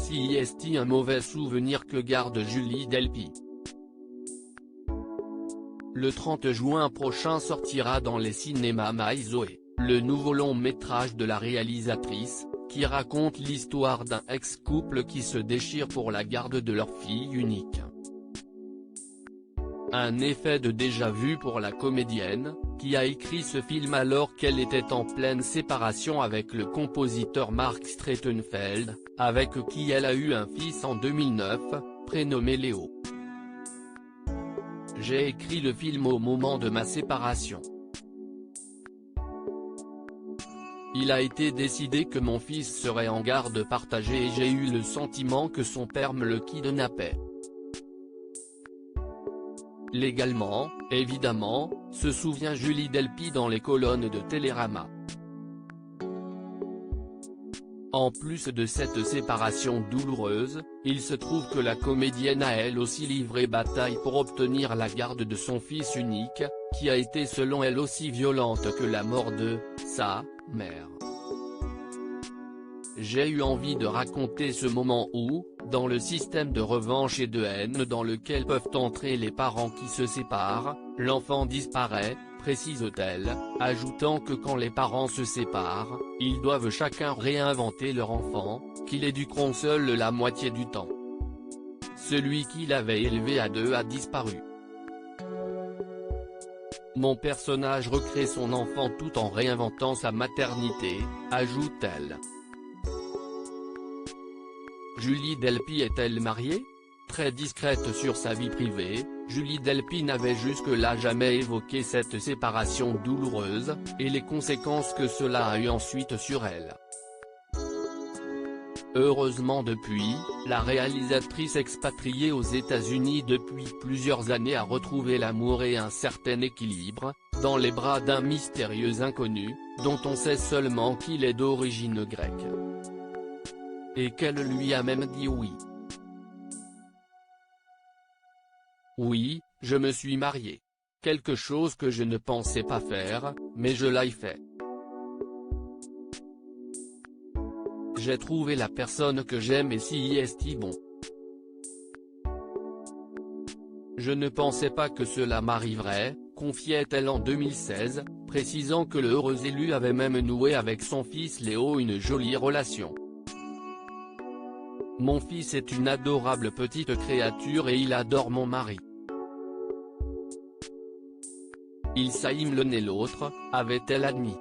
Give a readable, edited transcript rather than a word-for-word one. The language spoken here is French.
Si est un mauvais souvenir que garde Julie Delpy. Le 30 juin prochain sortira dans les cinémas My Zoé, le nouveau long-métrage de la réalisatrice, qui raconte l'histoire d'un ex-couple qui se déchire pour la garde de leur fille unique. Un effet de déjà-vu pour la comédienne, qui a écrit ce film alors qu'elle était en pleine séparation avec le compositeur Mark Streitenfeld, avec qui elle a eu un fils en 2009, prénommé Léo. J'ai écrit le film au moment de ma séparation. Il a été décidé que mon fils serait en garde partagée et j'ai eu le sentiment que son père me le kidnappait. Légalement, évidemment, se souvient Julie Delpy dans les colonnes de Télérama. En plus de cette séparation douloureuse, il se trouve que la comédienne a elle aussi livré bataille pour obtenir la garde de son fils unique, qui a été selon elle aussi violente que la mort de sa mère. J'ai eu envie de raconter ce moment où, dans le système de revanche et de haine dans lequel peuvent entrer les parents qui se séparent, l'enfant disparaît, précise-t-elle, ajoutant que quand les parents se séparent, ils doivent chacun réinventer leur enfant, qu'ils éduqueront seuls la moitié du temps. Celui qu'il avait élevé à deux a disparu. Mon personnage recrée son enfant tout en réinventant sa maternité, ajoute-t-elle. Julie Delpy est-elle mariée? Très discrète sur sa vie privée, Julie Delpy n'avait jusque-là jamais évoqué cette séparation douloureuse, et les conséquences que cela a eu ensuite sur elle. Heureusement depuis, la réalisatrice expatriée aux États-Unis depuis plusieurs années a retrouvé l'amour et un certain équilibre, dans les bras d'un mystérieux inconnu, dont on sait seulement qu'il est d'origine grecque. Et qu'elle lui a même dit oui. Oui, je me suis marié. Quelque chose que je ne pensais pas faire, mais je l'ai fait. J'ai trouvé la personne que j'aime et si est bon. Je ne pensais pas que cela m'arriverait, confiait-elle en 2016, précisant que le heureux élu avait même noué avec son fils Léo une jolie relation. Mon fils est une adorable petite créature et il adore mon mari. Ils s'aiment l'un et l'autre, avait-elle admis.